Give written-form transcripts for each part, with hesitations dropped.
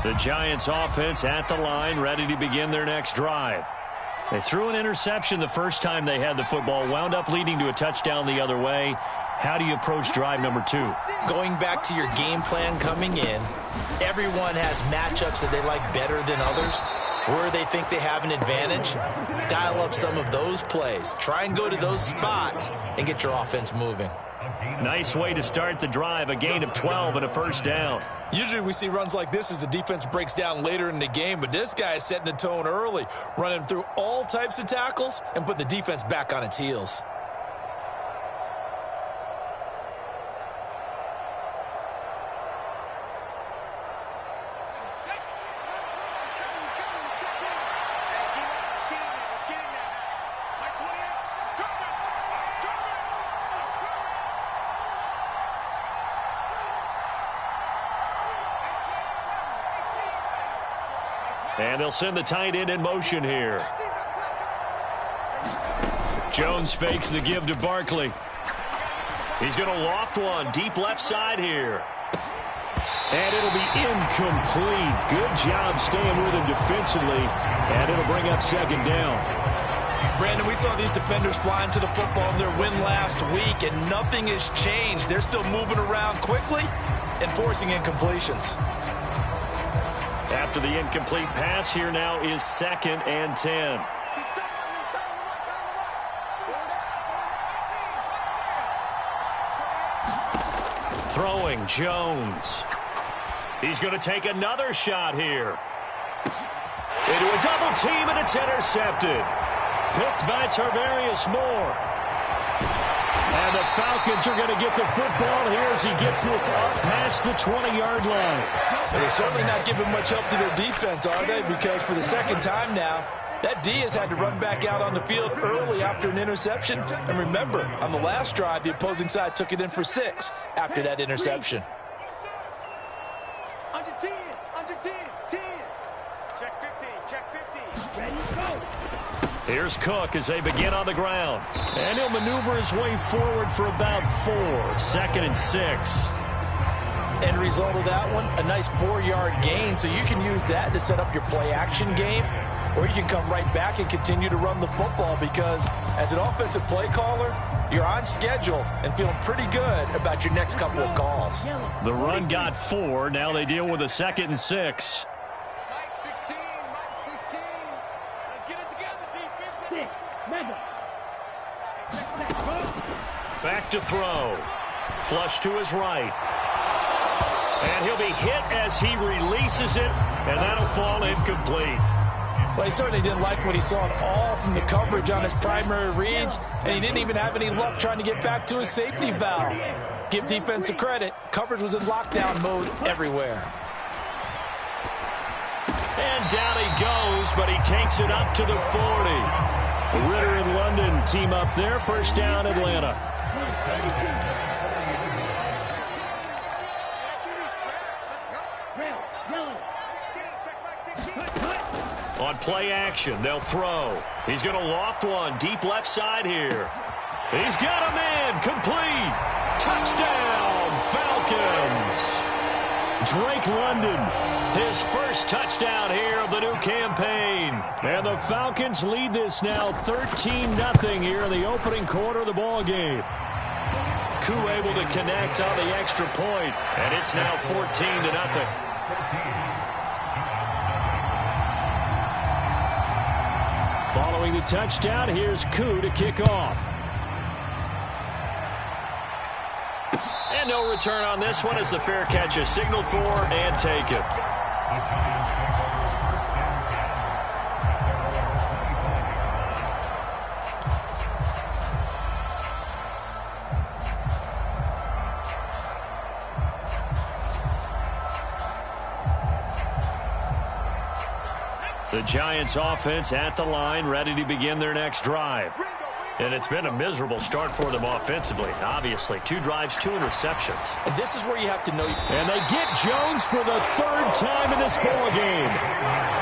The Giants offense at the line, ready to begin their next drive. They threw an interception the first time they had the football, wound up leading to a touchdown the other way. How do you approach drive number 2? Going back to your game plan coming in, everyone has matchups that they like better than others. Where they think they have an advantage, dial up some of those plays. Try and go to those spots and get your offense moving. Nice way to start the drive, a gain of 12 and a first down. Usually we see runs like this as the defense breaks down later in the game, but this guy is setting the tone early, running through all types of tackles and putting the defense back on its heels. And they'll send the tight end in motion here. Jones fakes the give to Barkley. He's going to loft one deep left side here. And it'll be incomplete. Good job staying with him defensively. And it'll bring up second down. Brandon, we saw these defenders flying to the football in their win last week, and nothing has changed. They're still moving around quickly and forcing incompletions. After the incomplete pass, here now is 2nd and 10. Throwing, Jones. He's going to take another shot here. Into a double team, and it's intercepted. Picked by Tarvarius Moore. And the Falcons are going to get the football here as he gets this up past the 20-yard line. They're certainly not giving much help to their defense, are they? Because for the second time now, that D has had to run back out on the field early after an interception. And remember, on the last drive, the opposing side took it in for 6 after that interception. Under 10, under 10, 10. Check 50, check 50. Ready, go. Here's Cook as they begin on the ground. And he'll maneuver his way forward for about 4. 2nd and 6. End result of that one, a nice 4-yard gain. So you can use that to set up your play-action game. Or you can come right back and continue to run the football because as an offensive play caller, you're on schedule and feeling pretty good about your next couple of calls. The run got 4. Now they deal with a 2nd and 6. Mike 16, Mike 16. Let's get it together, defense. Back to throw. Flush to his right. And he'll be hit as he releases it, and that'll fall incomplete. Well, he certainly didn't like what he saw at all from the coverage on his primary reads, and he didn't even have any luck trying to get back to his safety valve. Give defense a credit. Coverage was in lockdown mode everywhere. And down he goes, but he takes it up to the 40. Ritter and London team up there. First down, Atlanta. On play action, they'll throw. He's going to loft one deep left side here. He's got him in. Complete. Touchdown, Falcons. Drake London, his first touchdown here of the new campaign. And the Falcons lead this now 13-0 here in the opening quarter of the ball game. Koo able to connect on the extra point, and it's now 14-0. Following the touchdown, here's Koo to kick off. And no return on this one as the fair catch is signaled for and taken. The Giants offense at the line, ready to begin their next drive. And it's been a miserable start for them offensively. Obviously, 2 drives, 2 interceptions. And this is where you have to know. And they get Jones for the 3rd time in this ball game.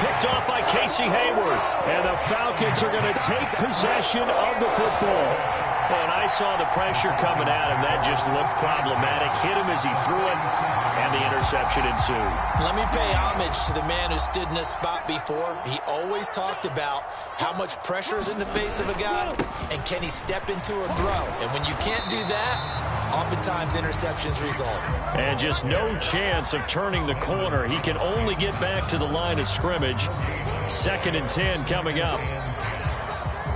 Picked off by Casey Hayward. And the Falcons are going to take possession of the football. Well, and I saw the pressure coming at him. That just looked problematic. Hit him as he threw it, and the interception ensued. Let me pay homage to the man who stood in this spot before. He always talked about how much pressure is in the face of a guy, and can he step into a throw. And when you can't do that, oftentimes interceptions result. And just no chance of turning the corner. He can only get back to the line of scrimmage. 2nd and 10 coming up.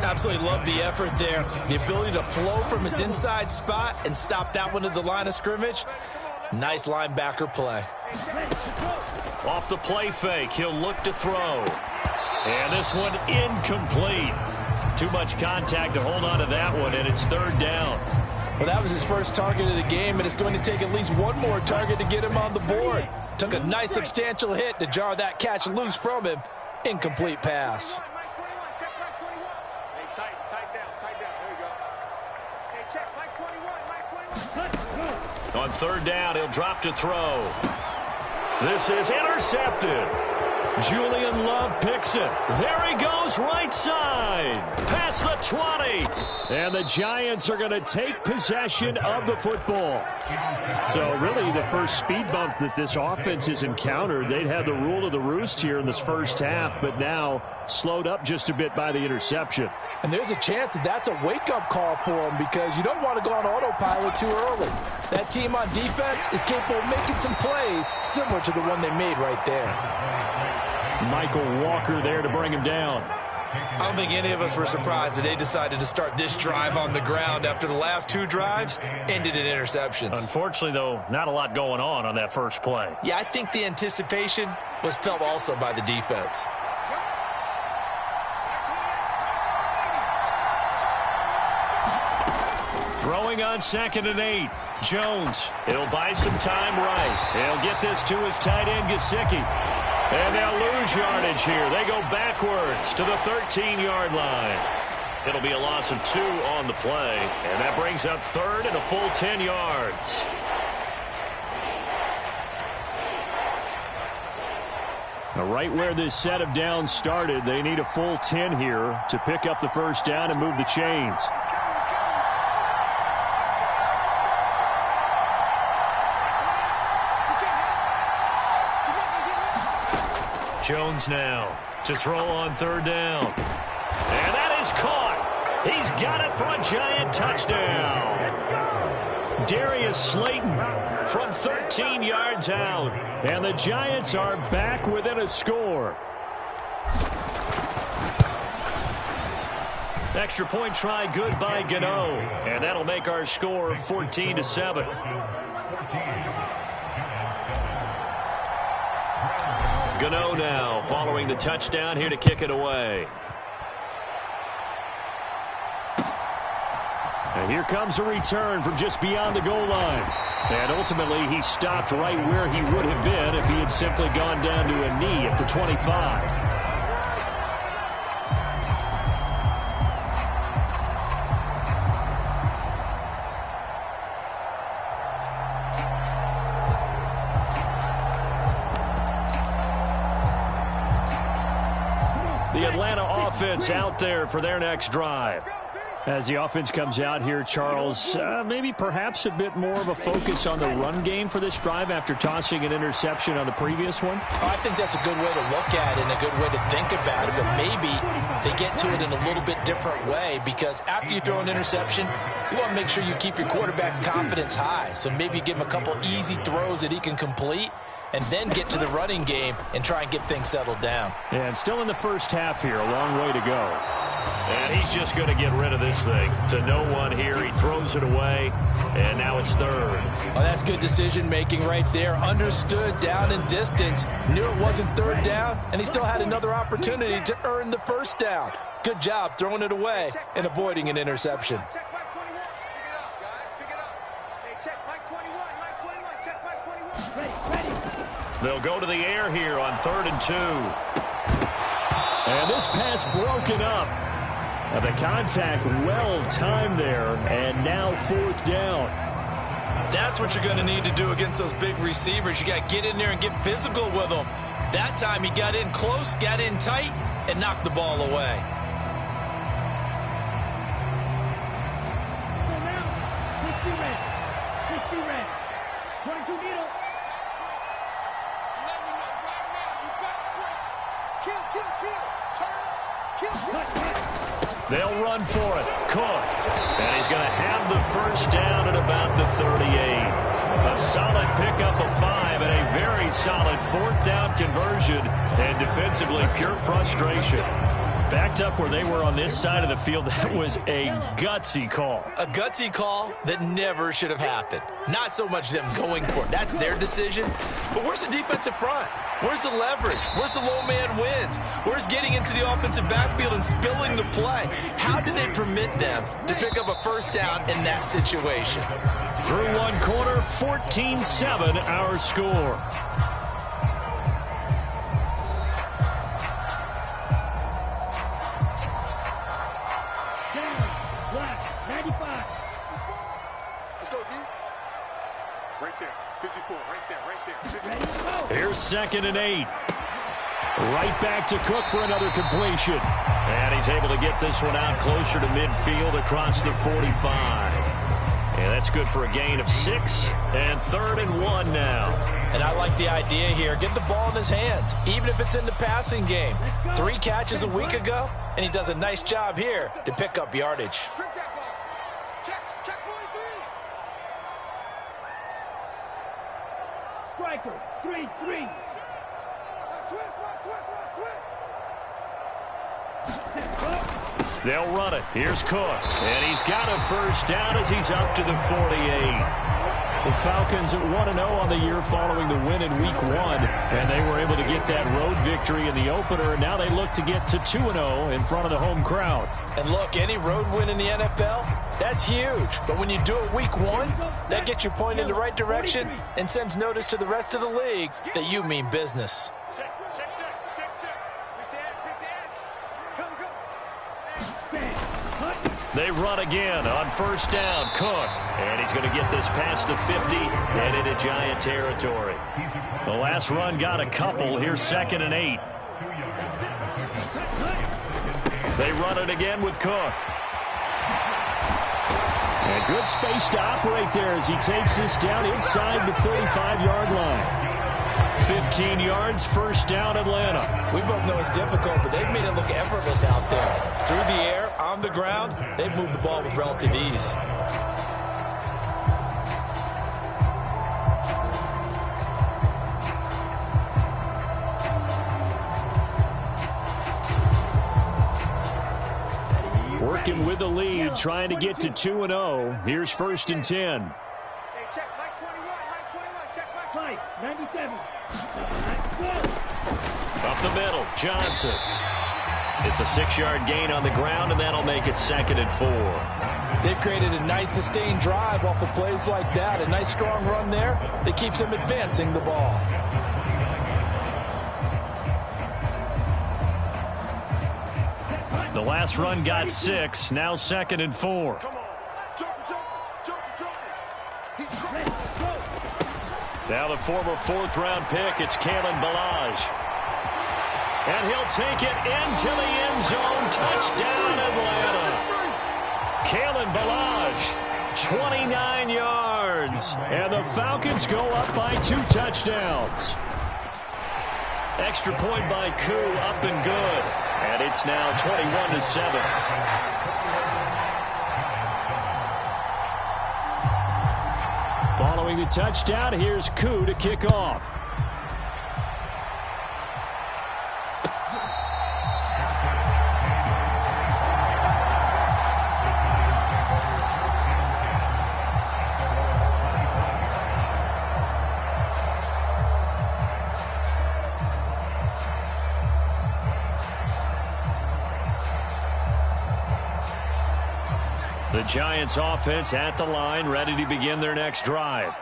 Absolutely love the effort there. The ability to flow from his inside spot and stop that one at the line of scrimmage. Nice linebacker play. Off the play fake, he'll look to throw. And this one incomplete. Too much contact to hold on to that one, and it's 3rd down. Well, that was his first target of the game, and it's going to take at least one more target to get him on the board. Took a nice substantial hit to jar that catch loose from him. Incomplete pass. On 3rd down, he'll drop to throw. This is intercepted. Julian Love picks it. There he goes, right side. Past the 20. And the Giants are going to take possession of the football. So really the first speed bump that this offense has encountered. They'd had the rule of the roost here in this first half, but now slowed up just a bit by the interception. And there's a chance that that's a wake-up call for them, because you don't want to go on autopilot too early. That team on defense is capable of making some plays similar to the one they made right there. Michael Walker there to bring him down. I don't think any of us were surprised that they decided to start this drive on the ground after the last 2 drives ended in interceptions. Unfortunately, though, not a lot going on that first play. Yeah, I think the anticipation was felt also by the defense. Throwing on 2nd and 8. Jones, he'll buy some time right. He'll get this to his tight end, Gesicki. And they'll lose yardage here. They go backwards to the 13-yard line. It'll be a loss of 2 on the play. And that brings up 3rd and a full 10 yards. Now, right where this set of downs started, they need a full 10 here to pick up the first down and move the chains. Jones now to throw on 3rd down. And that is caught. He's got it for a Giant touchdown. Darius Slayton from 13 yards out. And the Giants are back within a score. Extra point try good by Gano. And that'll make our score 14-7. Gano now following the touchdown here to kick it away. And here comes a return from just beyond the goal line. And ultimately he stopped right where he would have been if he had simply gone down to a knee at the 25. The Atlanta offense out there for their next drive. As the offense comes out here, Charles, maybe perhaps a bit more of a focus on the run game for this drive after tossing an interception on the previous one? I think that's a good way to look at it and a good way to think about it, but maybe they get to it in a little bit different way, because after you throw an interception, you want to make sure you keep your quarterback's confidence high. So maybe give him a couple easy throws that he can complete, and then get to the running game and try and get things settled down. And still in the first half here, a long way to go. And he's just going to get rid of this thing to no one here. He throws it away, and now it's 3rd. Oh, that's good decision-making right there. Understood down and distance. Knew it wasn't 3rd down, and he still had another opportunity to earn the first down. Good job throwing it away and avoiding an interception. They'll go to the air here on 3rd and 2. And this pass broken up. And the contact well timed there, and now 4th down. That's what you're going to need to do against those big receivers. You got to get in there and get physical with them. That time he got in close, got in tight, and knocked the ball away. They'll run for it. Cook. And he's going to have the first down at about the 38. A solid pickup of 5 and a very solid fourth down conversion. And defensively, pure frustration. Backed up where they were on this side of the field. That was a gutsy call. A gutsy call that never should have happened. Not so much them going for it. That's their decision. But where's the defensive front? Where's the leverage? Where's the low man wins? Where's getting into the offensive backfield and spilling the play? How did they permit them to pick up a first down in that situation? Through one quarter, 14-7 our score. Here's 2nd and 8. Right back to Cook for another completion. And he's able to get this one out closer to midfield across the 45. And that's good for a gain of 6. And 3rd and 1 now. And I like the idea here. Get the ball in his hands, even if it's in the passing game. 3 catches a week ago, and he does a nice job here to pick up yardage. Striker, 3-3. They'll run it. Here's Cook. And he's got a first down as he's up to the 48. The Falcons at 1-0 on the year following the win in Week 1. And they were able to get that road victory in the opener. And now they look to get to 2-0 in front of the home crowd. And look, any road win in the NFL, that's huge. But when you do it Week 1, that gets you pointed in the right direction and sends notice to the rest of the league that you mean business. They run again on first down. Cook. And he's going to get this past the 50 and into Giant territory. The last run got a couple. Here's 2nd and 8. They run it again with Cook. And good space to operate there as he takes this down inside the 35-yard line. 15 yards, first down, Atlanta. We both know it's difficult, but they've made it look effortless out there. Through the air, on the ground, they've moved the ball with relative ease. Working with the lead, trying to get to 2-0. Here's 1st and 10. Hey, check Mike 21, check Mike 97. Up the middle, Johnson. It's a 6-yard gain on the ground, and that'll make it 2nd and 4. They've created a nice sustained drive off of plays like that. A nice strong run there that keeps them advancing the ball. The last run got 6, now 2nd and 4. Now the former 4th-round pick, it's Kalen Ballage. And he'll take it into the end zone. Touchdown, Atlanta. Kalen Ballage, 29 yards. And the Falcons go up by 2 touchdowns. Extra point by Koo, up and good. And it's now 21-7. Following the touchdown, here's Koo to kick off. The Giants offense at the line, ready to begin their next drive.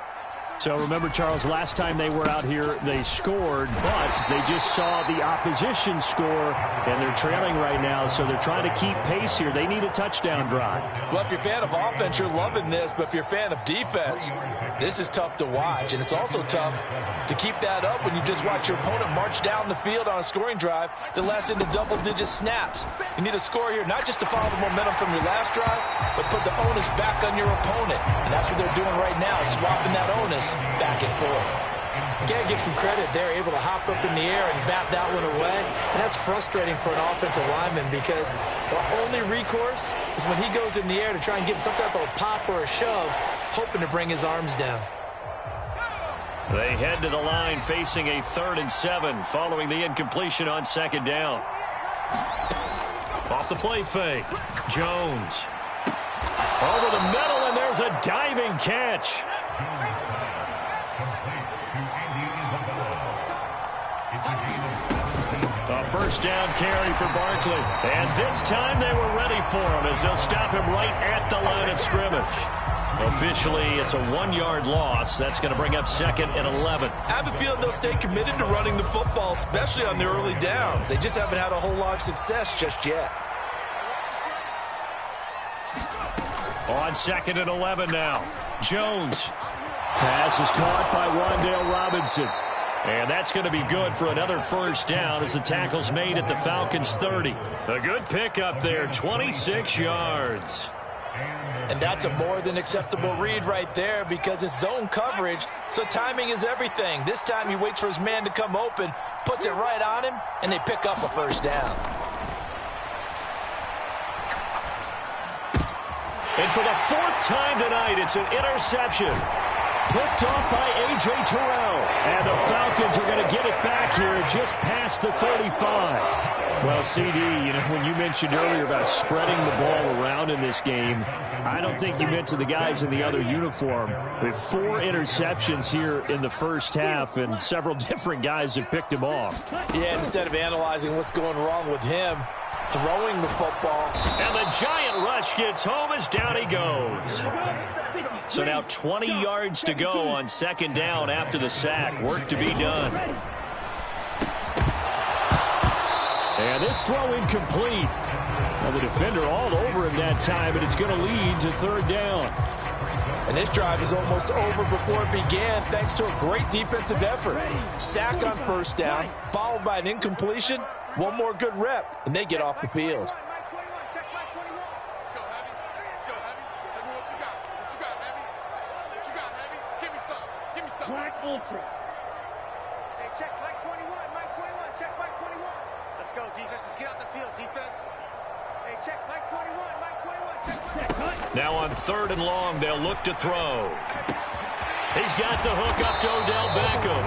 So remember, Charles, last time they were out here, they scored, but they just saw the opposition score, and they're trailing right now, so they're trying to keep pace here. They need a touchdown drive. Well, if you're a fan of offense, you're loving this, but if you're a fan of defense, this is tough to watch, and it's also tough to keep that up when you just watch your opponent march down the field on a scoring drive that lasts into double-digit snaps. You need a score here, not just to follow the momentum from your last drive, but put the onus back on your opponent, and that's what they're doing right now, swapping that onus back and forth. You got to give some credit. They're able to hop up in the air and bat that one away. And that's frustrating for an offensive lineman because the only recourse is when he goes in the air to try and get some type of a pop or a shove, hoping to bring his arms down. They head to the line facing a 3rd and 7 following the incompletion on 2nd down. Off the play fake. Jones. Over the middle, and there's a diving catch. A 1st down carry for Barkley. And this time they were ready for him as they'll stop him right at the line of scrimmage. Officially, it's a 1-yard loss. That's going to bring up 2nd and 11. I have a feeling they'll stay committed to running the football, especially on their early downs. They just haven't had a whole lot of success just yet. On 2nd and 11 now. Jones. Pass is caught by Wan'Dale Robinson. And that's going to be good for another 1st down as the tackle's made at the Falcons' 30. A good pickup there, 26 yards. And that's a more than acceptable read right there because it's zone coverage, so timing is everything. This time he waits for his man to come open, puts it right on him, and they pick up a 1st down. And for the 4th time tonight, it's an interception. Picked off by A.J. Terrell. And the Falcons are going to get it back here just past the 35. Well, CD, when you mentioned earlier about spreading the ball around in this game, I don't think you mentioned the guys in the other uniform. We have 4 interceptions here in the 1st half, and several different guys have picked him off. Yeah, instead of analyzing what's going wrong with him, throwing the football. And the giant rush gets home as down he goes. So now 20 yards to go on 2nd down after the sack. Work to be done. And this throw incomplete. Well, the defender all over him that time, and it's going to lead to 3rd down. And this drive is almost over before it began thanks to a great defensive effort. Sack on 1st down, followed by an incompletion. One more good rep, and they get off the field. Black Ultra. Hey, check Mike 21, Mike 21, check Mike 21. Let's go, defense. Let's get out the field, defense. Hey, check Mike 21, Mike 21, check Mike. Now on 3rd and long, they'll look to throw. He's got the hook up to Odell Beckham.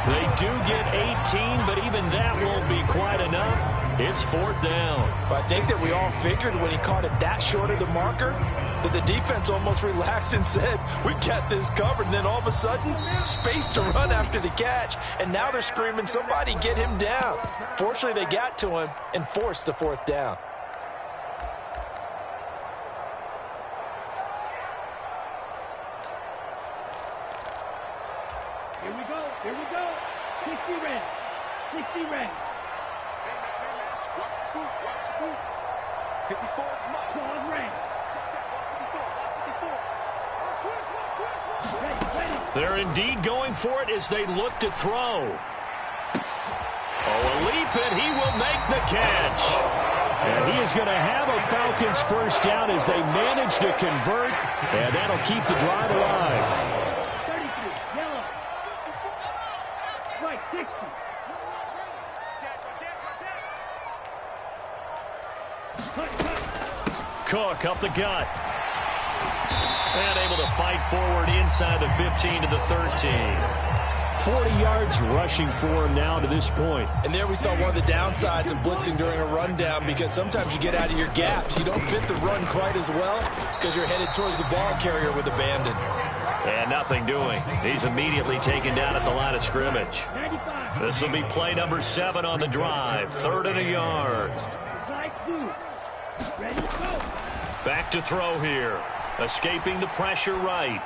They do get 18, but even that won't be quite enough. It's 4th down. But I think that we all figured when he caught it that short of the marker that the defense almost relaxed and said, we got this covered. And then all of a sudden, space to run after the catch. And now they're screaming, somebody get him down. Fortunately, they got to him and forced the 4th down. Here we go, here we go. 60 red, 60 red. Watch the boot, 54, Mike. 12 red. They're indeed going for it as they look to throw. Oh, a leap, and he will make the catch. And he is going to have a Falcons 1st down as they manage to convert, and that'll keep the drive alive. 33, yellow. Right, 60. Cook up the gut. And able to fight forward inside the 15 to the 13. 40 yards rushing for him now to this point. And there we saw one of the downsides of blitzing during a rundown because sometimes you get out of your gaps. You don't fit the run quite as well because you're headed towards the ball carrier with abandon. And nothing doing. He's immediately taken down at the line of scrimmage. This will be play number 7 on the drive. 3rd and a yard. Back to throw here. Escaping the pressure right.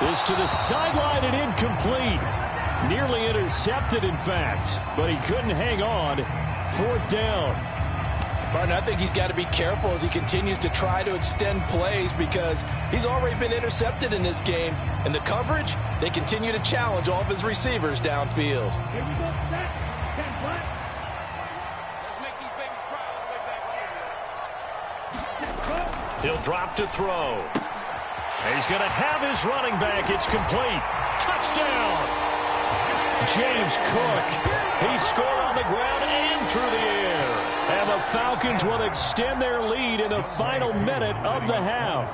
Is to the sideline and incomplete. Nearly intercepted, in fact, but he couldn't hang on. 4th down. Martin, I think he's got to be careful as he continues to try to extend plays because he's already been intercepted in this game. And the coverage, they continue to challenge all of his receivers downfield. Here we go, set. 10 flat. Let's make these babies cry all the way back home. He'll drop to throw. He's going to have his running back. It's complete. Touchdown. James Cook. He scored on the ground and through the air. And the Falcons will extend their lead in the final minute of the half.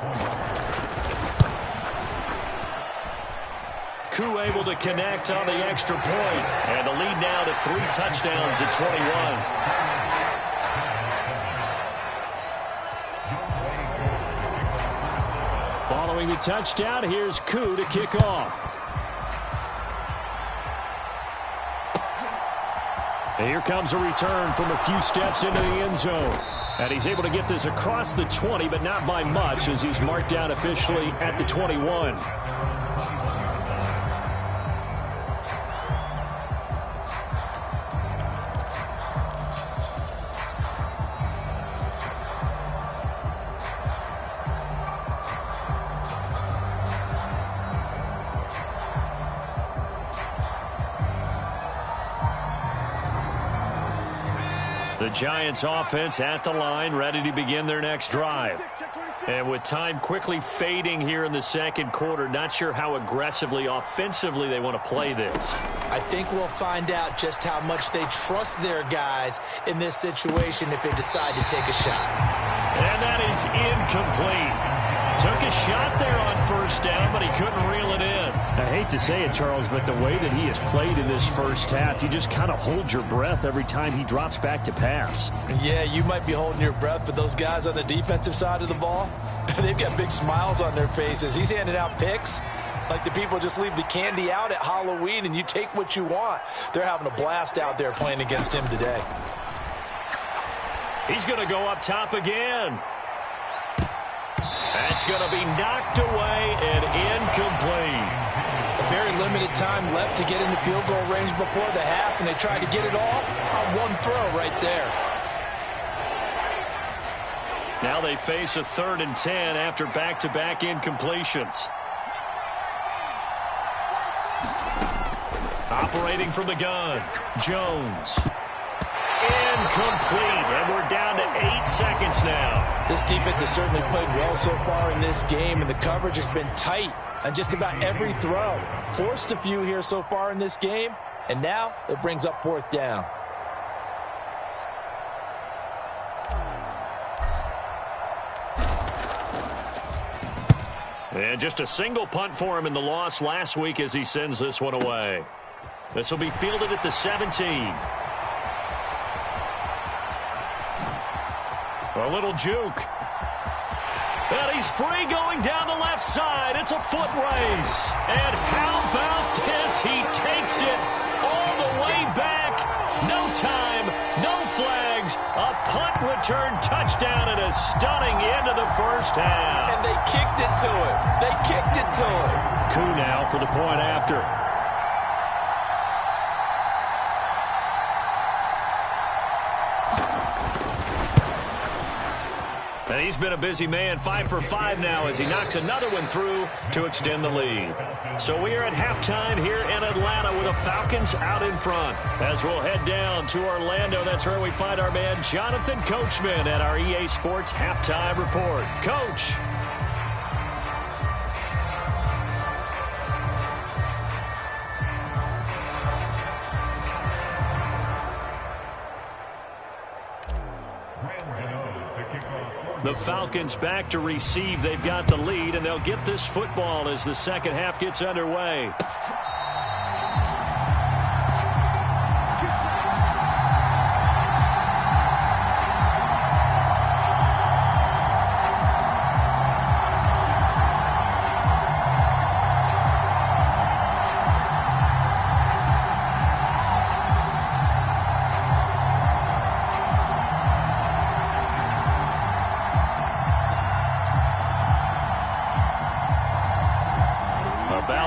Koo able to connect on the extra point. And the lead now to 3 touchdowns at 21. Following the touchdown, here's Koo to kick off. And here comes a return from a few steps into the end zone. And he's able to get this across the 20, but not by much, as he's marked down officially at the 21. The Giants offense at the line, ready to begin their next drive. And with time quickly fading here in the second quarter, not sure how aggressively, offensively they want to play this. I think we'll find out just how much they trust their guys in this situation if they decide to take a shot. And that is incomplete. Took a shot there on first down, but he couldn't reel it in. I hate to say it, Charles, but the way that he has played in this first half, you just kind of hold your breath every time he drops back to pass. Yeah, you might be holding your breath, but those guys on the defensive side of the ball, they've got big smiles on their faces. He's handing out picks like the people just leave the candy out at Halloween and you take what you want. They're having a blast out there playing against him today. He's going to go up top again. That's going to be knocked away and incomplete. A very limited time left to get into field goal range before the half, and they tried to get it all on one throw right there. Now they face a 3rd and 10 after back-to-back incompletions. Operating from the gun, Jones. Incomplete, and we're down to 8 seconds now. This defense has certainly played well so far in this game, and the coverage has been tight on just about every throw. Forced a few here so far in this game, and now it brings up 4th down. And just a single punt for him in the loss last week as he sends this one away. This will be fielded at the 17. A little juke. And he's free going down the left side. It's a foot race. And how about this? He takes it all the way back. No time, no flags. A punt return touchdown and a stunning end of the first half. And they kicked it to him. They kicked it to him. Koo now for the point after. And he's been a busy man, 5 for 5 now as he knocks another one through to extend the lead. So we are at halftime here in Atlanta with the Falcons out in front. As we'll head down to Orlando, that's where we find our man Jonathan Coachman at our EA Sports Halftime Report. Coach. The Falcons back to receive. They've got the lead, and they'll get this football as the second half gets underway.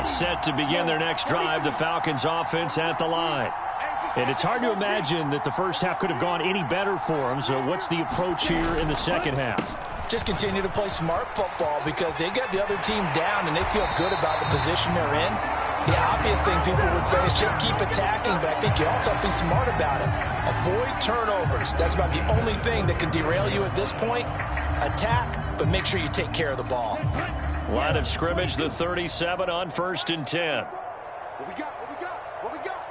Set to begin their next drive, the Falcons offense at the line. And it's hard to imagine that the first half could have gone any better for them. So what's the approach here in the second half? Just continue to play smart football because they got the other team down and they feel good about the position they're in. The obvious thing people would say is just keep attacking, but I think you also have to be smart about it. Avoid turnovers. That's about the only thing that can derail you at this point. Attack, but make sure you take care of the ball. Line of scrimmage, the 37 on 1st and 10. What we got? What we got?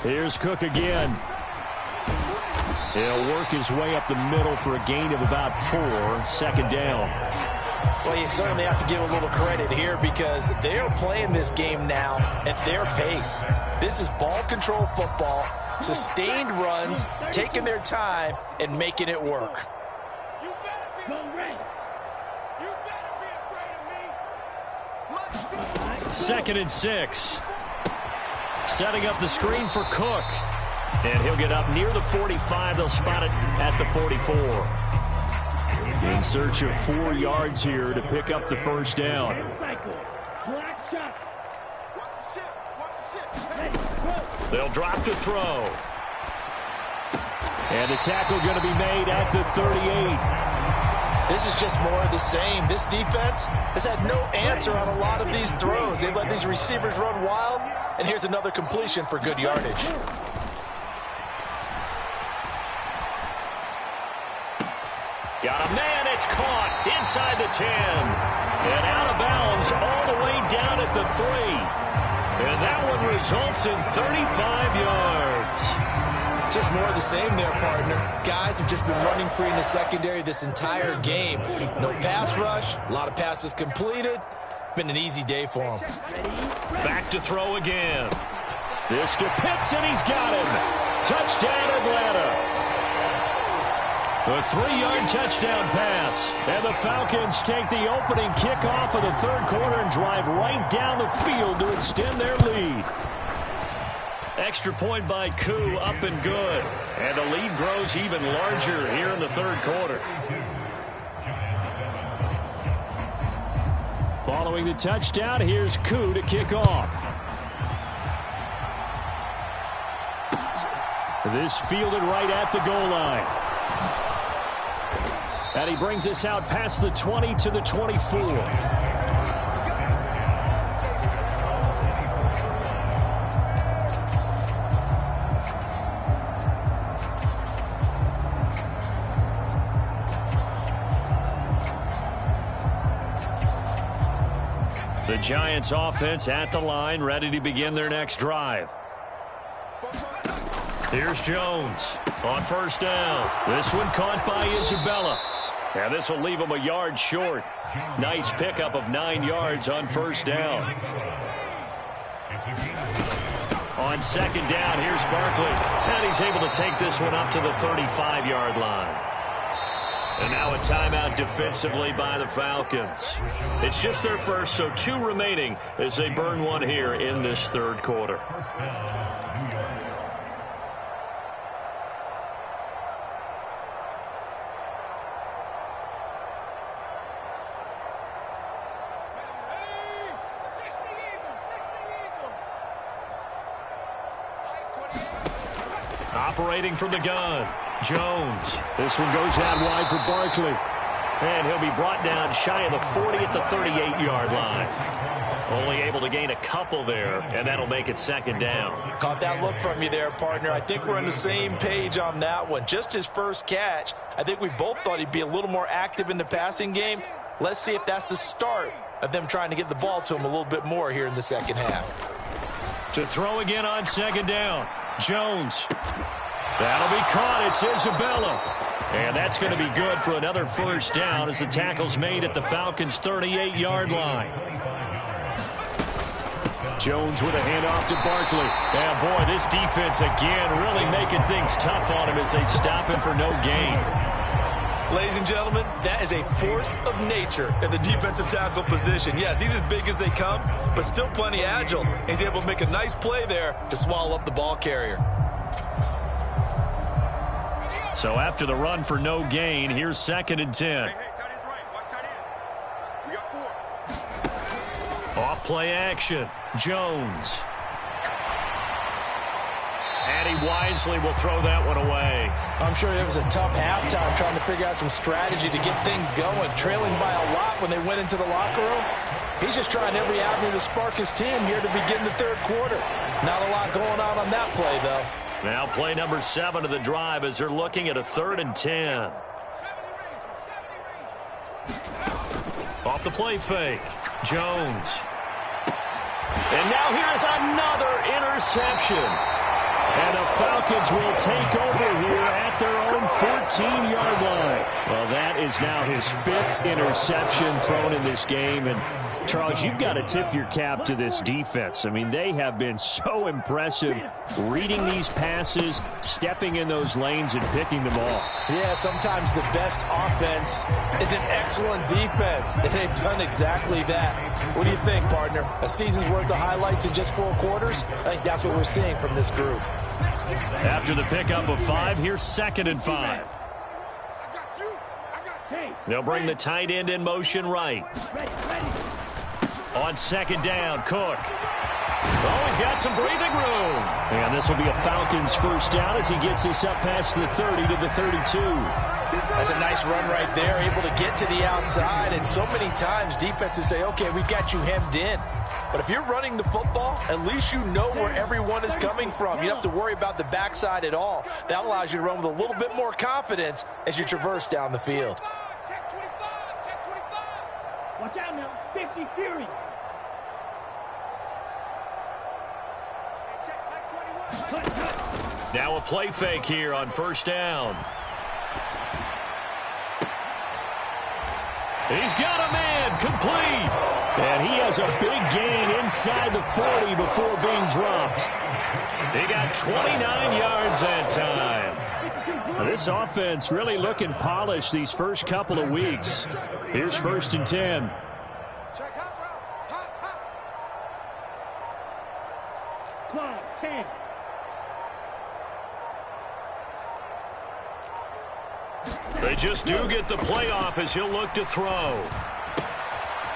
Here's Cook again. He'll work his way up the middle for a gain of about 4. 2nd down. Well, you certainly have to give a little credit here because they're playing this game now at their pace. This is ball control football, sustained runs, taking their time, and making it work. You better be afraid of me. 2nd and 6. Setting up the screen for Cook. And he'll get up near the 45. They'll spot it at the 44. In search of 4 yards here to pick up the 1st down. They'll drop to throw. And the tackle going to be made at the 38. This is just more of the same. This defense has had no answer on a lot of these throws. They've let these receivers run wild, and here's another completion for good yardage. Got a man, it's caught inside the 10. And out of bounds all the way down at the 3. And that one results in 35 yards. Just more of the same there, partner. Guys have just been running free in the secondary this entire game. No pass rush, a lot of passes completed. Been an easy day for them. Back to throw again. This to Pitts, and he's got him. Touchdown, Atlanta. A 3-yard touchdown pass. And the Falcons take the opening kickoff of the 3rd quarter and drive right down the field to extend their lead. Extra point by Koo, up and good. And the lead grows even larger here in the 3rd quarter. Following the touchdown, here's Koo to kick off. This fielded right at the goal line. And he brings us out past the 20 to the 24. The Giants offense at the line, ready to begin their next drive. Here's Jones on 1st down. This one caught by Isabella. And this will leave him a yard short. Nice pickup of 9 yards on 1st down. On 2nd down, here's Barkley. And he's able to take this one up to the 35-yard line. And now a timeout defensively by the Falcons. It's just their first, so 2 remaining as they burn one here in this 3rd quarter. Operating from the gun, Jones. This one goes out wide for Barkley. And he'll be brought down shy of the 40 at the 38-yard line. Only able to gain a couple there, and that'll make it 2nd down. Caught that look from you there, partner. I think we're on the same page on that one. Just his first catch. I think we both thought he'd be a little more active in the passing game. Let's see if that's the start of them trying to get the ball to him a little bit more here in the 2nd half. To throw again on 2nd down, Jones. That'll be caught. It's Isabella. And that's going to be good for another 1st down as the tackle's made at the Falcons' 38-yard line. Jones with a handoff to Barkley. And boy, this defense again really making things tough on him as they stop him for no gain. Ladies and gentlemen, that is a force of nature at the defensive tackle position. Yes, he's as big as they come, but still plenty agile. He's able to make a nice play there to swallow up the ball carrier. So after the run for no gain, here's 2nd and 10. Hey, tight end's right. Watch tight end. We got 4. Off play action, Jones. And he wisely will throw that one away. I'm sure it was a tough halftime trying to figure out some strategy to get things going. Trailing by a lot when they went into the locker room. He's just trying every avenue to spark his team here to begin the 3rd quarter. Not a lot going on that play, though. Now play number 7 of the drive as they're looking at a 3rd and 10. Off the play fake. Jones. And now here's another interception. And the Falcons will take over here at their own 14-yard line. Well, that is now his 5th interception thrown in this game. And, Charles, you've got to tip your cap to this defense. I mean, they have been so impressive reading these passes, stepping in those lanes, and picking them off. Yeah, sometimes the best offense is an excellent defense, and they've done exactly that. What do you think, partner? A season's worth of highlights in just 4 quarters? I think that's what we're seeing from this group. After the pickup of 5, here's 2nd and 5. They'll bring the tight end in motion right. On 2nd down, Cook. Oh, he's got some breathing room. And this will be a Falcons first down as he gets this up past the 30 to the 32. That's a nice run right there, able to get to the outside. And so many times defenses say, okay, we've got you hemmed in. But if you're running the football, at least you know where everyone is coming from. You don't have to worry about the backside at all. That allows you to run with a little bit more confidence as you traverse down the field. Check 25, check 25. Watch out now, 50 Fury. Now a play fake here on first down. He's got a man, complete. And he has a big gain inside the 40 before being dropped. He got 29 yards that time. Now this offense really looking polished these first couple of weeks. Here's 1st and 10. Check hot route, hot. Class 10. They just do get the playoff as he'll look to throw.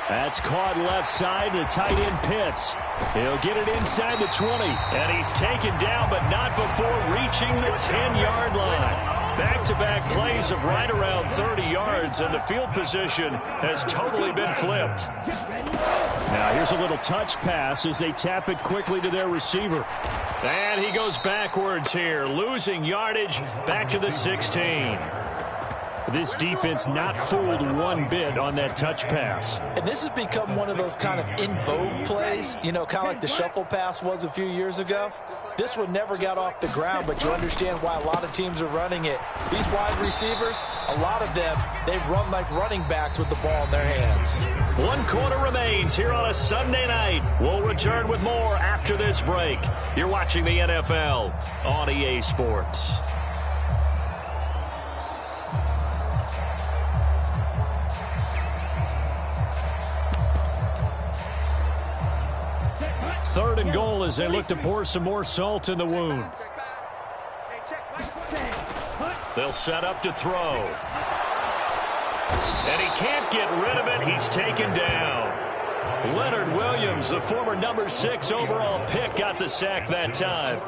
That's caught left side. The tight end Pitts. He'll get it inside the 20. And he's taken down, but not before reaching the 10-yard line. Back-to-back plays of right around 30 yards, and the field position has totally been flipped. Now here's a little touch pass as they tap it quickly to their receiver. And he goes backwards here, losing yardage back to the 16. This defense not fooled one bit on that touch pass. And this has become one of those kind of in vogue plays, you know, kind of like the shuffle pass was a few years ago. This one never got off the ground, but you understand why a lot of teams are running it. These wide receivers, a lot of them, they run like running backs with the ball in their hands. 1 quarter remains here on a Sunday night. We'll return with more after this break. You're watching the NFL on EA Sports. Third and goal as they look to pour some more salt in the wound. They'll set up to throw. And he can't get rid of it. He's taken down. Leonard Williams, the former number 6 overall pick, got the sack that time.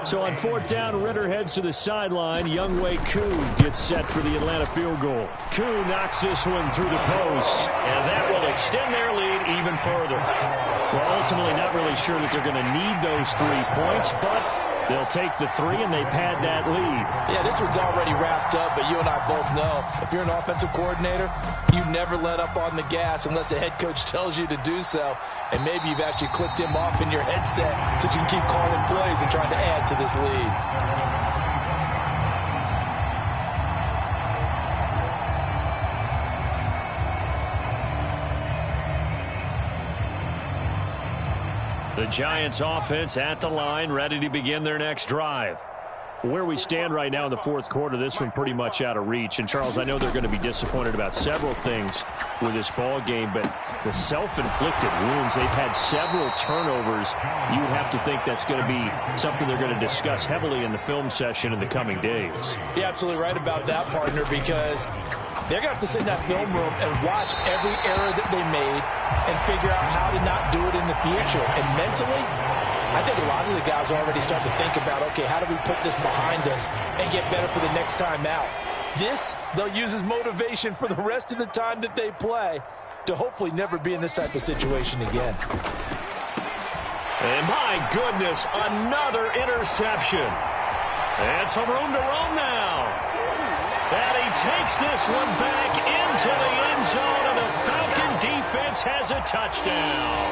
So on 4th down, Ritter heads to the sideline. Younghoe Koo gets set for the Atlanta field goal. Koo knocks this one through the post, and that will extend their lead even further. Well, ultimately not really sure that they're going to need those 3 points, but they'll take the 3 and they pad that lead. Yeah, this one's already wrapped up, but you and I both know if you're an offensive coordinator, you never let up on the gas unless the head coach tells you to do so. And maybe you've actually clicked him off in your headset so you can keep calling plays and trying to add to this lead. The Giants offense at the line, ready to begin their next drive. Where we stand right now in the 4th quarter, this one pretty much out of reach. And, Charles, I know they're going to be disappointed about several things with this ball game, but the self-inflicted wounds, they've had several turnovers. You would have to think that's going to be something they're going to discuss heavily in the film session in the coming days. You're absolutely right about that, partner, because they're going to have to sit in that film room and watch every error that they made and figure out how to not do it in the future. And mentally, I think a lot of the guys are already starting to think about, okay, how do we put this behind us and get better for the next time out? This, they'll use as motivation for the rest of the time that they play to hopefully never be in this type of situation again. And my goodness, another interception. And some room to roam now. And he takes this one back into the end zone, and the Falcon defense has a touchdown.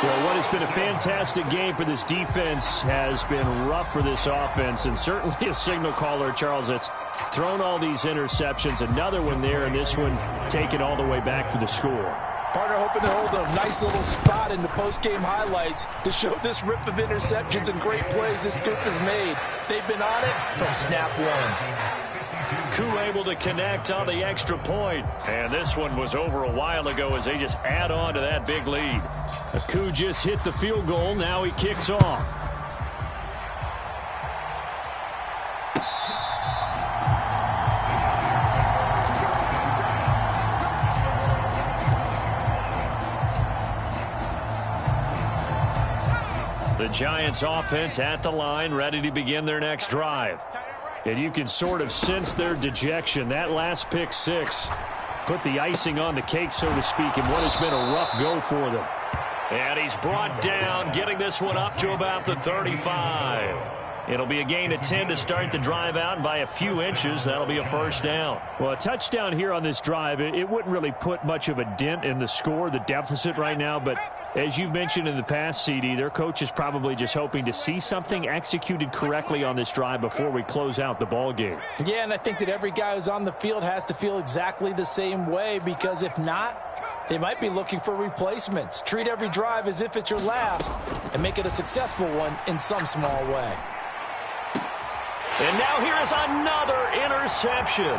Well, what has been a fantastic game for this defense has been rough for this offense, and certainly a signal caller, Charles, that's thrown all these interceptions. Another one there, and this one taken all the way back for the score. Partner hoping to hold a nice little spot in the post-game highlights to show this rip of interceptions and great plays this group has made. They've been on it from snap one. Koo able to connect on the extra point. And this one was over a while ago as they just add on to that big lead. Koo just hit the field goal. Now he kicks off. The Giants offense at the line, ready to begin their next drive. And you can sort of sense their dejection. That last pick six put the icing on the cake, so to speak, in what has been a rough go for them. And he's brought down, getting this one up to about the 35. It'll be a gain of 10 to start the drive out, and by a few inches, that'll be a first down. Well, a touchdown here on this drive, it wouldn't really put much of a dent in the score, the deficit right now, but as you've mentioned in the past, CD, their coach is probably just hoping to see something executed correctly on this drive before we close out the ball game. Yeah, and I think that every guy who's on the field has to feel exactly the same way, because if not, they might be looking for replacements. Treat every drive as if it's your last and make it a successful one in some small way. And now here is another interception.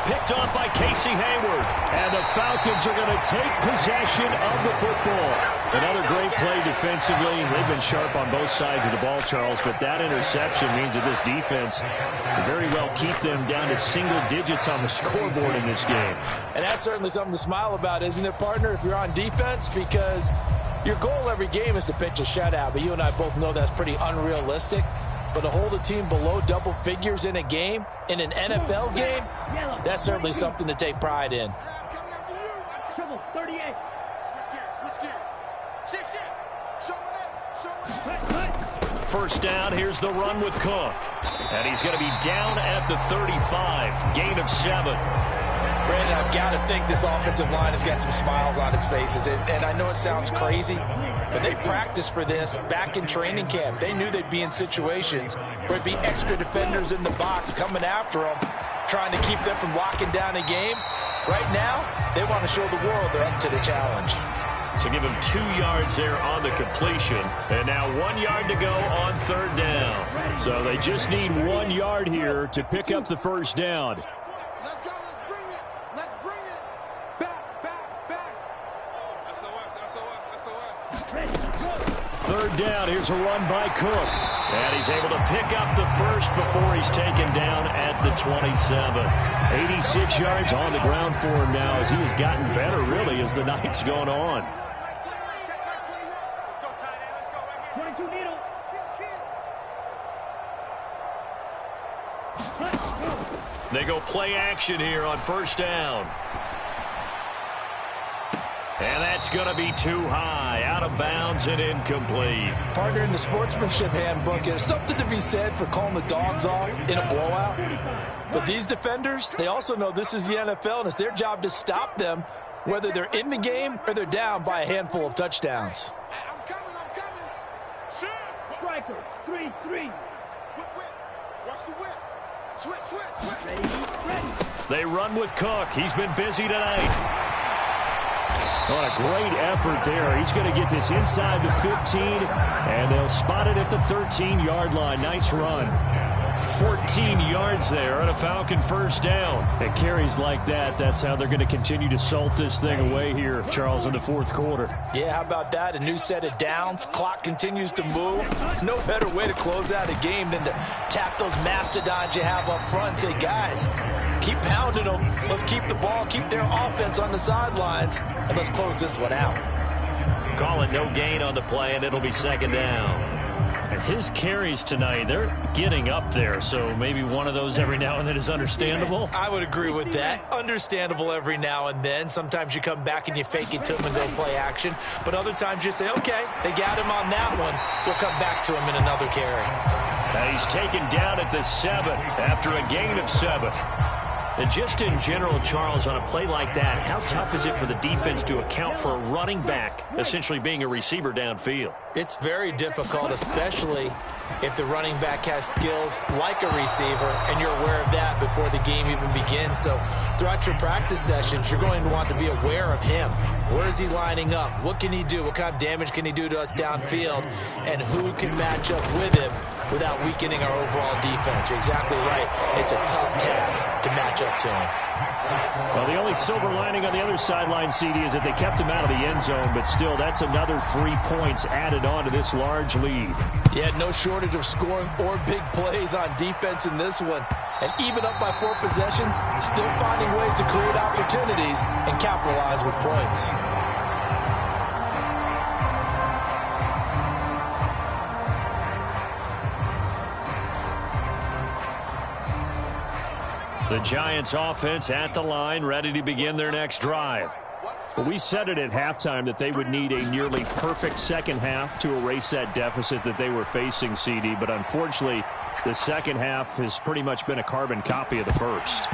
Picked off by Casey Hayward. And the Falcons are going to take possession of the football. Another great play defensively. They've been sharp on both sides of the ball, Charles, but that interception means that this defense can very well keep them down to single digits on the scoreboard in this game. And that's certainly something to smile about, isn't it, partner, if you're on defense? Because your goal every game is to pitch a shutout, but you and I both know that's pretty unrealistic. But to hold a team below double figures in a game, in an NFL game, that's certainly something to take pride in. Trouble, 38. Switch gears. Show it. First down, here's the run with Cook. And he's going to be down at the 35, gain of 7. Brandon, I've got to think this offensive line has got some smiles on its faces. And I know it sounds crazy, but they practiced for this back in training camp. They knew they'd be in situations where there'd be extra defenders in the box coming after them, trying to keep them from locking down a game. Right now, they want to show the world they're up to the challenge. So give him 2 yards there on the completion. And now 1 yard to go on third down. So they just need 1 yard here to pick up the first down. Let's go. Let's bring it. Let's bring it. Back. SOS. Third down, here's a run by Cook. And he's able to pick up the first before he's taken down at the 27. 86 yards on the ground for him now as he has gotten better, really, as the night's gone on. 22 needle. They go play action here on first down. And that's going to be too high, out of bounds and incomplete. Partner, in the sportsmanship handbook, there's something to be said for calling the dogs off in a blowout. But these defenders, they also know this is the NFL, and it's their job to stop them, whether they're in the game or they're down by a handful of touchdowns. I'm coming. Shoot. Striker, 3-3. Whip. Watch the whip. Switch. Ready. They run with Cook. He's been busy tonight. What a great effort there. He's going to get this inside the 15, and they'll spot it at the 13-yard line. Nice run. 14 yards there on a Falcon first down. And carries like that, that's how they're going to continue to salt this thing away here, Charles, in the fourth quarter. Yeah, how about that? A new set of downs. Clock continues to move. No better way to close out a game than to tap those mastodons you have up front and say, guys, keep pounding them. Let's keep the ball, keep their offense on the sidelines, and let's close this one out. Call it no gain on the play, and it'll be second down. And his carries tonight, they're getting up there, so maybe one of those every now and then is understandable. I would agree with that. Understandable every now and then. Sometimes you come back and you fake it to him and go play action. But other times you say, okay, they got him on that one. We'll come back to him in another carry. And he's taken down at the 7 after a gain of 7. And just in general, Charles, on a play like that, how tough is it for the defense to account for a running back essentially being a receiver downfield? It's very difficult, especially if the running back has skills like a receiver, and you're aware of that before the game even begins. So throughout your practice sessions, you're going to want to be aware of him. Where is he lining up? What can he do? What kind of damage can he do to us downfield? And who can match up with him without weakening our overall defense? You're exactly right. It's a tough task to match up to him. Well, the only silver lining on the other sideline, CD, is that they kept him out of the end zone, but still, that's another 3 points added on to this large lead. Yeah, no shortage of scoring or big plays on defense in this one. And even up by 4 possessions, still finding ways to create opportunities and capitalize with points. The Giants offense at the line, ready to begin their next drive. Well, we said it at halftime that they would need a nearly perfect second half to erase that deficit that they were facing, CD. But unfortunately, the second half has pretty much been a carbon copy of the first.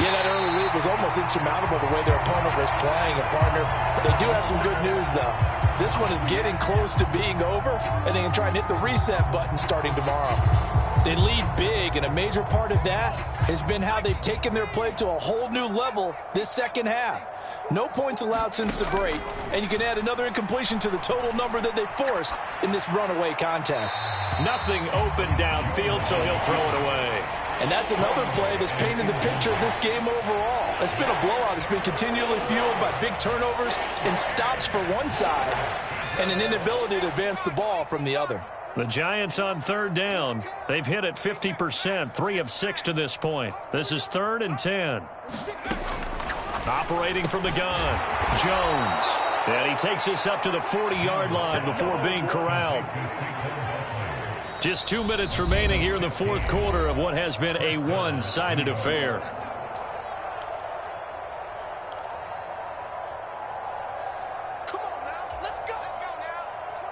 Yeah, that early lead was almost insurmountable the way their opponent was playing. And, partner, they do have some good news, though. This one is getting close to being over, and they can try and hit the reset button starting tomorrow. They lead big, and a major part of that has been how they've taken their play to a whole new level this second half. No points allowed since the break, and you can add another incompletion to the total number that they forced in this runaway contest. Nothing open downfield, so he'll throw it away. And that's another play that's painted the picture of this game overall. It's been a blowout. It's been continually fueled by big turnovers and stops for one side and an inability to advance the ball from the other. The Giants on third down. They've hit it 50%, 3 of 6 to this point. This is 3rd and 10. Operating from the gun, Jones. And he takes us up to the 40-yard line before being corralled. Just 2 minutes remaining here in the fourth quarter of what has been a one-sided affair. Come on now, let's go. Let's go now.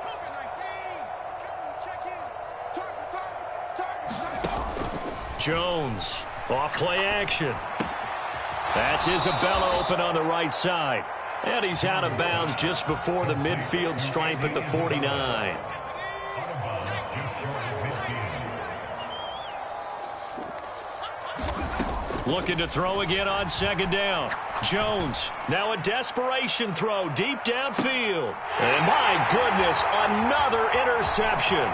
COVID-19. Check in. Target. Jones, off play action. That's Isabella open on the right side. And he's out of bounds just before the midfield stripe at the 49. Looking to throw again on second down. Jones, now a desperation throw deep downfield. And my goodness, another interception.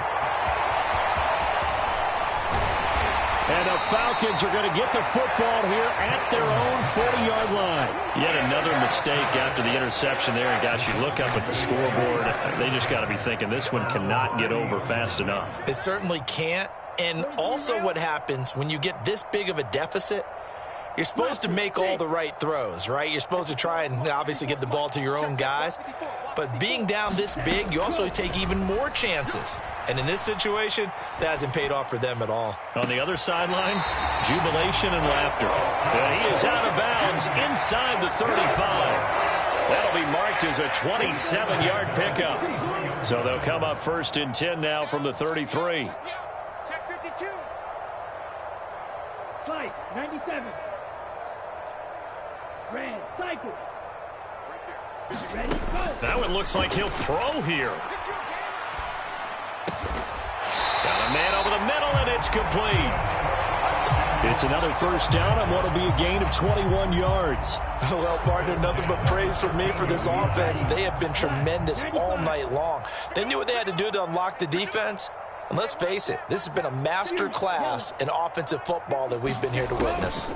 And the Falcons are going to get the football here at their own 40-yard line. Yet another mistake after the interception there. And, gosh, you look up at the scoreboard, they just got to be thinking this one cannot get over fast enough. It certainly can't. And also what happens when you get this big of a deficit, you're supposed to make all the right throws, right? You're supposed to try and obviously get the ball to your own guys. But being down this big, you also take even more chances. And in this situation, that hasn't paid off for them at all. On the other sideline, jubilation and laughter. And he is out of bounds inside the 35. That'll be marked as a 27-yard pickup. So they'll come up 1st and 10 now from the 33. Check 52. Slice, 97. Red, cycle. Ready, go. Now it looks like he'll throw here. Got a man over the middle, and it's complete. It's another first down on what will be a gain of 21 yards. Well, partner, nothing but praise from me for this offense. They have been tremendous all night long. They knew what they had to do to unlock the defense. And let's face it, this has been a master class in offensive football that we've been here to witness.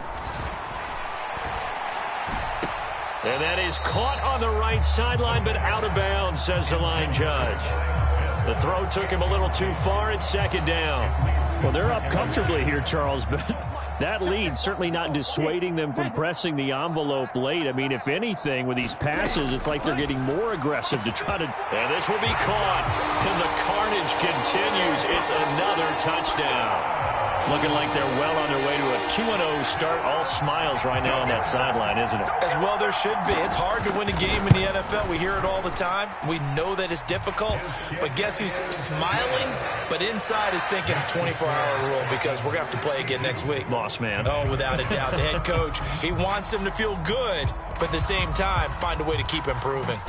And that is caught on the right sideline, but out of bounds, says the line judge. The throw took him a little too far. It's 2nd down. Well, they're up comfortably here, Charles, but that lead certainly not dissuading them from pressing the envelope late. I mean, if anything, with these passes, it's like they're getting more aggressive to try to... And this will be caught. And the carnage continues. It's another touchdown. Looking like they're well on their way to a 2-0 start. All smiles right now on that sideline, isn't it? As well there should be. It's hard to win a game in the NFL. We hear it all the time. We know that it's difficult. But guess who's smiling? But inside is thinking 24-hour rule because we're going to have to play again next week. Boss man. Oh, without a doubt. The head coach, he wants them to feel good, but at the same time, find a way to keep improving.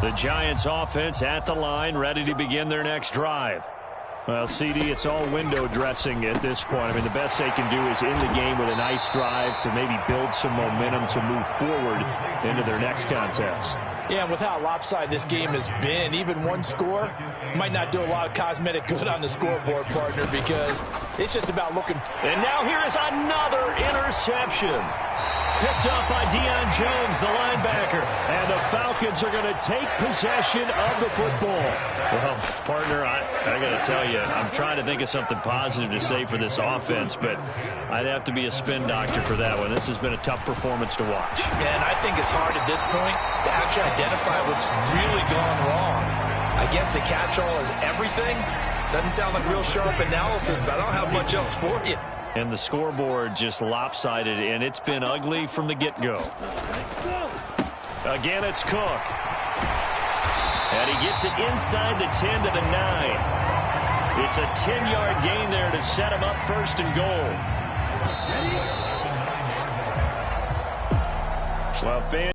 The Giants offense at the line, ready to begin their next drive. Well, CD, it's all window dressing at this point. I mean, the best they can do is in the game with a nice drive to maybe build some momentum to move forward into their next contest. Yeah, with how lopsided this game has been, even one score might not do a lot of cosmetic good on the scoreboard, partner, because it's just about looking. And now here is another interception. Picked up by Deion Jones, the linebacker. And the Falcons are going to take possession of the football. Well, partner, I got to tell you, I'm trying to think of something positive to say for this offense, but I'd have to be a spin doctor for that one. This has been a tough performance to watch. And I think it's hard at this point to actually identify what's really gone wrong. I guess the catch-all is everything. Doesn't sound like real sharp analysis, but I don't have much else for you. And the scoreboard just lopsided, and it's been ugly from the get-go. Again, it's Cook. And he gets it inside the 10 to the 9. It's a 10-yard gain there to set him up first and goal. Well, fans.